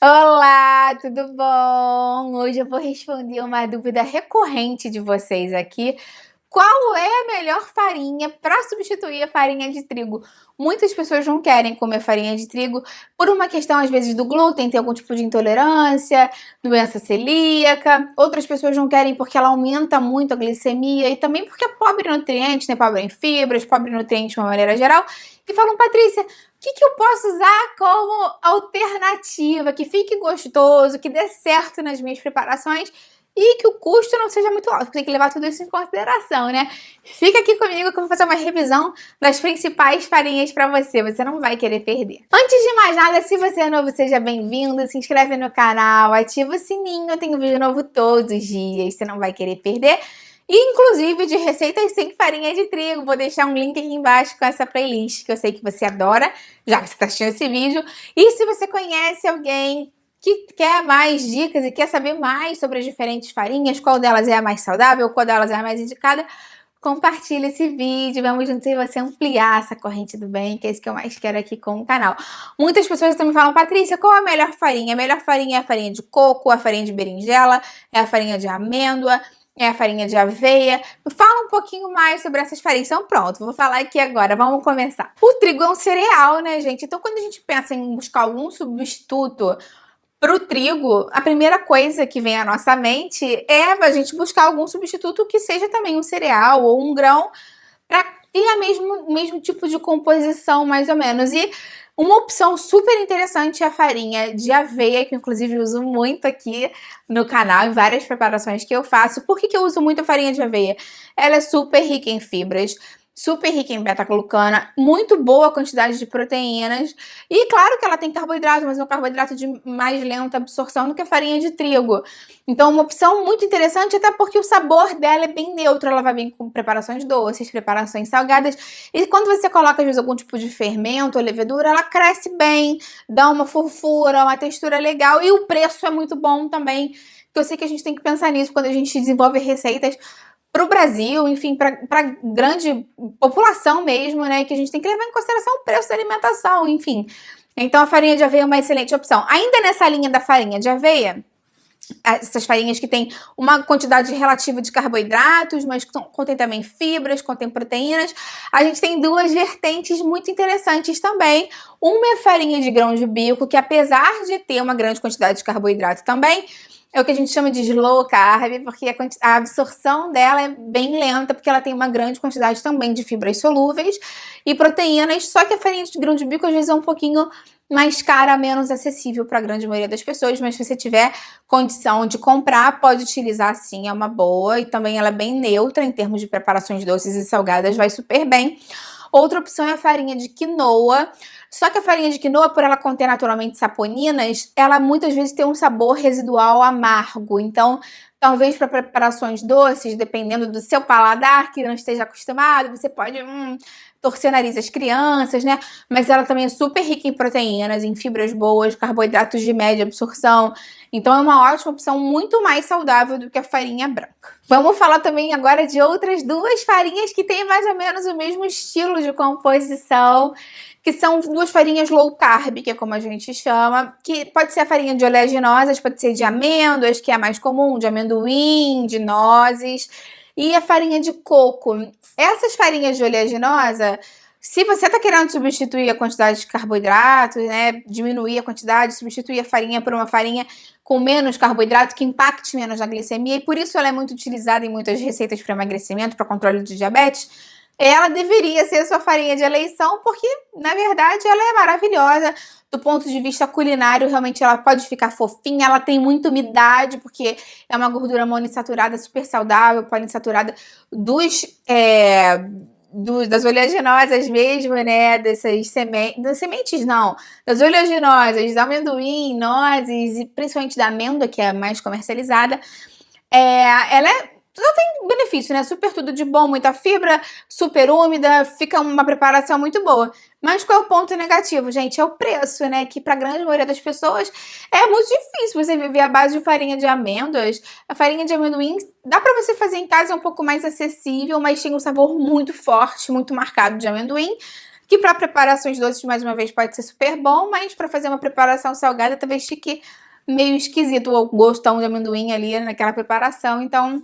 Olá, tudo bom? Hoje eu vou responder uma dúvida recorrente de vocês aqui. Qual é a melhor farinha para substituir a farinha de trigo? Muitas pessoas não querem comer farinha de trigo por uma questão, às vezes, do glúten, tem algum tipo de intolerância, doença celíaca. Outras pessoas não querem porque ela aumenta muito a glicemia e também porque é pobre em nutrientes, né? Pobre em fibras, pobre em nutrientes de uma maneira geral. E falam, Patrícia, o que eu posso usar como alternativa, que fique gostoso, que dê certo nas minhas preparações e que o custo não seja muito alto, tem que levar tudo isso em consideração, né? Fica aqui comigo que eu vou fazer uma revisão das principais farinhas para você não vai querer perder. Antes de mais nada, se você é novo, seja bem-vindo, se inscreve no canal, ativa o sininho, eu tenho vídeo novo todos os dias, você não vai querer perder. Inclusive de receitas sem farinha de trigo, vou deixar um link aqui embaixo com essa playlist que eu sei que você adora, já que você está assistindo esse vídeo. E se você conhece alguém que quer mais dicas e quer saber mais sobre as diferentes farinhas, qual delas é a mais saudável, qual delas é a mais indicada, compartilha esse vídeo, vamos juntos e você ampliar essa corrente do bem, que é isso que eu mais quero aqui com o canal. Muitas pessoas também falam, Patrícia, qual a melhor farinha? A melhor farinha é a farinha de coco, a farinha de berinjela, é a farinha de amêndoa, é a farinha de aveia. Fala um pouquinho mais sobre essas farinhas. Então pronto, vou falar aqui agora, vamos começar. O trigo é um cereal, né, gente? Então quando a gente pensa em buscar algum substituto para o trigo, a primeira coisa que vem à nossa mente é a gente buscar algum substituto que seja também um cereal ou um grão para ter o mesmo tipo de composição, mais ou menos. E uma opção super interessante é a farinha de aveia, que inclusive eu uso muito aqui no canal, em várias preparações que eu faço. Por que eu uso muito a farinha de aveia? Ela é super rica em fibras, super rica em beta-glucana, muito boa quantidade de proteínas. E claro que ela tem carboidrato, mas é um carboidrato de mais lenta absorção do que a farinha de trigo. Então uma opção muito interessante, até porque o sabor dela é bem neutro. Ela vai bem com preparações doces, preparações salgadas. E quando você coloca, às vezes, algum tipo de fermento ou levedura, ela cresce bem, dá uma fofura, uma textura legal. E o preço é muito bom também. Que eu sei que a gente tem que pensar nisso quando a gente desenvolve receitas para o Brasil, enfim, para grande população mesmo, né? Que a gente tem que levar em consideração o preço da alimentação, enfim. Então a farinha de aveia é uma excelente opção. Ainda nessa linha da farinha de aveia, essas farinhas que têm uma quantidade relativa de carboidratos, mas contém também fibras, contém proteínas, a gente tem duas vertentes muito interessantes também. Uma é a farinha de grão de bico, que apesar de ter uma grande quantidade de carboidrato também, é o que a gente chama de slow carb, porque a absorção dela é bem lenta, porque ela tem uma grande quantidade também de fibras solúveis e proteínas, só que a farinha de grão de bico às vezes é um pouquinho mais cara, menos acessível para a grande maioria das pessoas, mas se você tiver condição de comprar, pode utilizar sim, é uma boa, e também ela é bem neutra em termos de preparações doces e salgadas, vai super bem. Outra opção é a farinha de quinoa, só que a farinha de quinoa, por ela conter naturalmente saponinas, ela muitas vezes tem um sabor residual amargo, então talvez para preparações doces, dependendo do seu paladar, que não esteja acostumado, você pode torcer o nariz às crianças, né? Mas ela também é super rica em proteínas, em fibras boas, carboidratos de média absorção. Então é uma ótima opção, muito mais saudável do que a farinha branca. Vamos falar também agora de outras duas farinhas que têm mais ou menos o mesmo estilo de composição, que são duas farinhas low carb, que é como a gente chama, que pode ser a farinha de oleaginosas, pode ser de amêndoas, que é a mais comum, de amendoim, de nozes, e a farinha de coco. Essas farinhas de oleaginosa, se você está querendo substituir a quantidade de carboidratos, né, diminuir a quantidade, substituir a farinha por uma farinha com menos carboidrato, que impacte menos na glicemia, e por isso ela é muito utilizada em muitas receitas para emagrecimento, para controle de diabetes, ela deveria ser a sua farinha de eleição, porque, na verdade, ela é maravilhosa. Do ponto de vista culinário, realmente ela pode ficar fofinha, ela tem muita umidade, porque é uma gordura monoinsaturada super saudável, poliinsaturada das oleaginosas mesmo, né, dessas sementes, das sementes não, das oleaginosas, do amendoim, nozes e principalmente da amêndoa, que é a mais comercializada. Ela só tem benefício, né? Super tudo de bom, muita fibra, super úmida, fica uma preparação muito boa. Mas qual é o ponto negativo, gente? É o preço, né? Que para a grande maioria das pessoas é muito difícil você viver à base de farinha de amêndoas. A farinha de amendoim dá para você fazer em casa, é um pouco mais acessível, mas tem um sabor muito forte, muito marcado de amendoim. que para preparações doces, mais uma vez, pode ser super bom, mas para fazer uma preparação salgada talvez fique meio esquisito o gostão de amendoim ali naquela preparação, então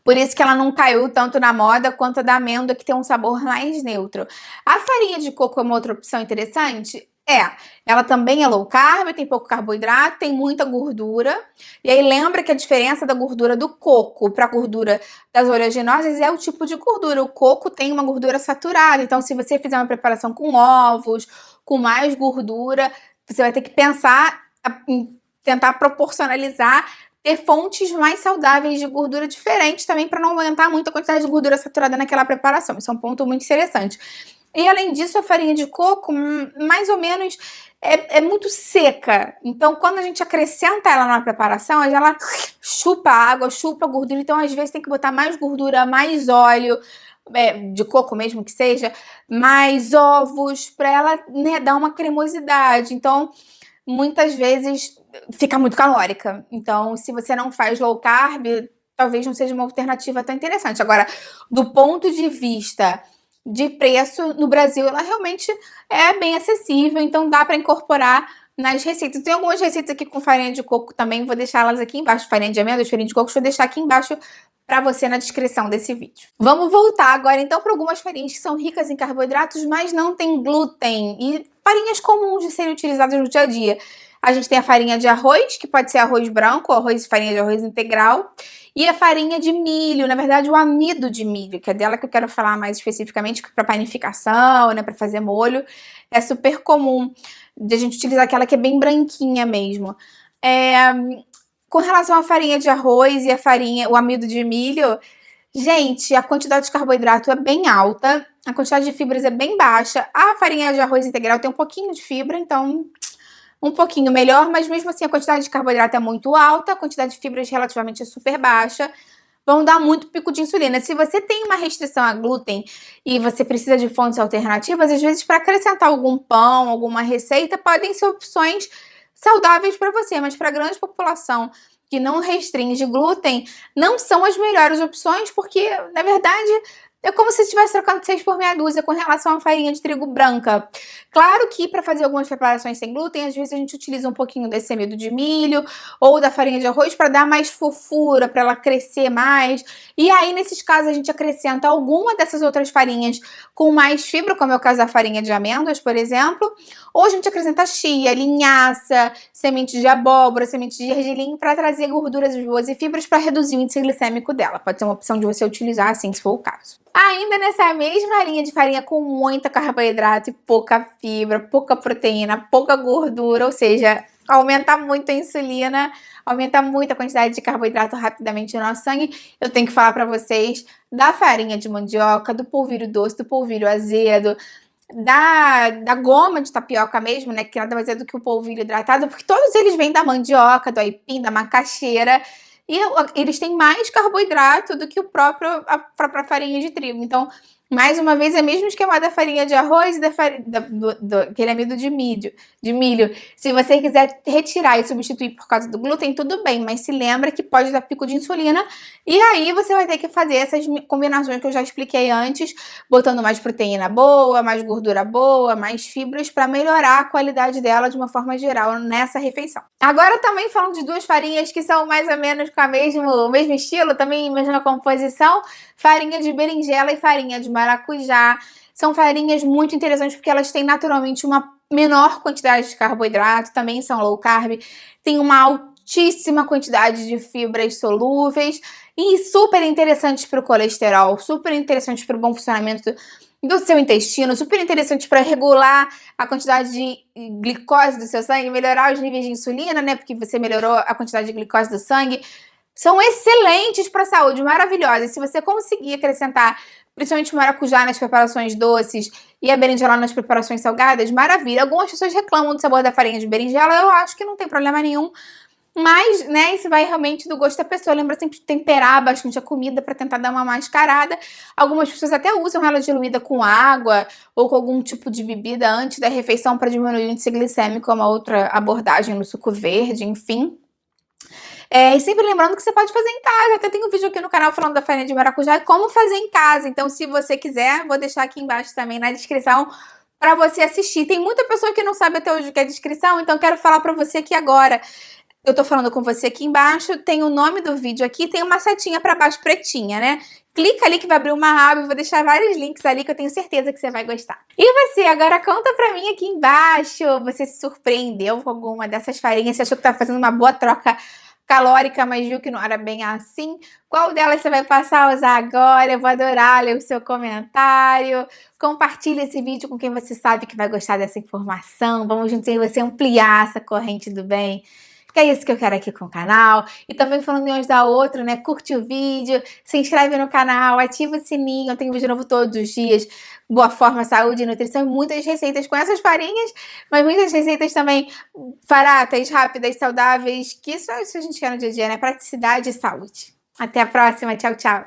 por isso que ela não caiu tanto na moda quanto a da amêndoa, que tem um sabor mais neutro. A farinha de coco é uma outra opção interessante? Ela também é low carb, tem pouco carboidrato, tem muita gordura. E aí lembra que a diferença da gordura do coco para a gordura das oleaginosas é o tipo de gordura. O coco tem uma gordura saturada, então se você fizer uma preparação com ovos, com mais gordura, você vai ter que pensar em tentar proporcionalizar, ter fontes mais saudáveis de gordura diferentes também para não aumentar muito a quantidade de gordura saturada naquela preparação. Isso é um ponto muito interessante. E além disso, a farinha de coco, mais ou menos, é muito seca. Então, quando a gente acrescenta ela na preparação, ela chupa a água, chupa a gordura. Então, às vezes, tem que botar mais gordura, mais óleo, de coco mesmo que seja, mais ovos, para ela, né, dar uma cremosidade. Então, muitas vezes, fica muito calórica. Então, se você não faz low carb, talvez não seja uma alternativa tão interessante. Agora, do ponto de vista de preço, no Brasil ela realmente é bem acessível, então dá para incorporar nas receitas. Tem algumas receitas aqui com farinha de coco também, vou deixar elas aqui embaixo, farinha de amêndoas, farinha de coco, vou deixar aqui embaixo para você na descrição desse vídeo. Vamos voltar agora então para algumas farinhas que são ricas em carboidratos, mas não tem glúten, e farinhas comuns de serem utilizadas no dia a dia. A gente tem a farinha de arroz, que pode ser arroz branco, farinha de arroz integral, e a farinha de milho, na verdade o amido de milho, que é dela que eu quero falar mais especificamente, para panificação, né, para fazer molho, é super comum de a gente utilizar aquela que é bem branquinha mesmo. Com relação à farinha de arroz e o amido de milho, gente, a quantidade de carboidrato é bem alta, a quantidade de fibras é bem baixa. A farinha de arroz integral tem um pouquinho de fibra, então um pouquinho melhor, mas mesmo assim a quantidade de carboidrato é muito alta, a quantidade de fibras relativamente é super baixa, vão dar muito pico de insulina. Se você tem uma restrição a glúten e você precisa de fontes alternativas, às vezes para acrescentar algum pão, alguma receita, podem ser opções saudáveis para você, mas para a grande população que não restringe glúten, não são as melhores opções, porque na verdade é como se estivesse trocando 6 por meia dúzia com relação à farinha de trigo branca. Claro que para fazer algumas preparações sem glúten, às vezes a gente utiliza um pouquinho desse amido de milho ou da farinha de arroz para dar mais fofura, para ela crescer mais. E aí, nesses casos, a gente acrescenta alguma dessas outras farinhas com mais fibra, como é o caso da farinha de amêndoas, por exemplo. Ou a gente acrescenta chia, linhaça, semente de abóbora, semente de gergelim para trazer gorduras boas e fibras para reduzir o índice glicêmico dela. Pode ser uma opção de você utilizar assim, se for o caso. Ainda nessa mesma linha de farinha com muita carboidrato e pouca fibra, pouca proteína, pouca gordura, ou seja, aumenta muito a insulina, aumenta muito a quantidade de carboidrato rapidamente no nosso sangue. Eu tenho que falar para vocês da farinha de mandioca, do polvilho doce, do polvilho azedo, da goma de tapioca mesmo, né, que nada mais é do que o polvilho hidratado, porque todos eles vêm da mandioca, do aipim, da macaxeira, e eles têm mais carboidrato do que a própria farinha de trigo. Então, mais uma vez, é o mesmo esquema da farinha de arroz e aquele amido de milho. Se você quiser retirar e substituir por causa do glúten, tudo bem, mas se lembra que pode dar pico de insulina, e aí você vai ter que fazer essas combinações que eu já expliquei antes, botando mais proteína boa, mais gordura boa, mais fibras, para melhorar a qualidade dela de uma forma geral nessa refeição. Agora também falando de duas farinhas que são mais ou menos com o mesmo estilo, também mesma composição, farinha de berinjela e farinha de maracujá. São farinhas muito interessantes porque elas têm naturalmente uma menor quantidade de carboidrato, também são low carb, tem uma altíssima quantidade de fibras solúveis e super interessantes para o colesterol, super interessantes para o bom funcionamento do seu intestino, super interessante para regular a quantidade de glicose do seu sangue, melhorar os níveis de insulina, né? Porque você melhorou a quantidade de glicose do sangue. São excelentes para a saúde, maravilhosas. Se você conseguir acrescentar, principalmente o maracujá nas preparações doces e a berinjela nas preparações salgadas, maravilha. Algumas pessoas reclamam do sabor da farinha de berinjela, eu acho que não tem problema nenhum. Mas, né, isso vai realmente do gosto da pessoa. Lembra sempre de temperar bastante a comida para tentar dar uma mascarada. Algumas pessoas até usam ela diluída com água ou com algum tipo de bebida antes da refeição para diminuir o índice glicêmico, uma outra abordagem no suco verde, enfim. E sempre lembrando que você pode fazer em casa. Até tem um vídeo aqui no canal falando da farinha de maracujá e como fazer em casa. Então, se você quiser, vou deixar aqui embaixo também na descrição para você assistir. Tem muita pessoa que não sabe até hoje o que é descrição, então quero falar para você aqui agora. Eu tô falando com você aqui embaixo, tem o nome do vídeo aqui, tem uma setinha para baixo pretinha, né? Clica ali que vai abrir uma aba, eu vou deixar vários links ali que eu tenho certeza que você vai gostar. E você, agora conta pra mim aqui embaixo, você se surpreendeu com alguma dessas farinhas? Você achou que tá fazendo uma boa troca calórica, mas viu que não era bem assim? Qual delas você vai passar a usar agora? Eu vou adorar ler o seu comentário. Compartilhe esse vídeo com quem você sabe que vai gostar dessa informação. Vamos juntos aí você ampliar essa corrente do bem. Que é isso que eu quero aqui com o canal. E também falando em ajudar outro, né? Curte o vídeo, se inscreve no canal, ativa o sininho. Eu tenho vídeo novo todos os dias. Boa forma, saúde e nutrição. Muitas receitas com essas farinhas, mas muitas receitas também baratas, rápidas, saudáveis. Que isso é isso que a gente quer no dia a dia, né? Praticidade e saúde. Até a próxima. Tchau, tchau.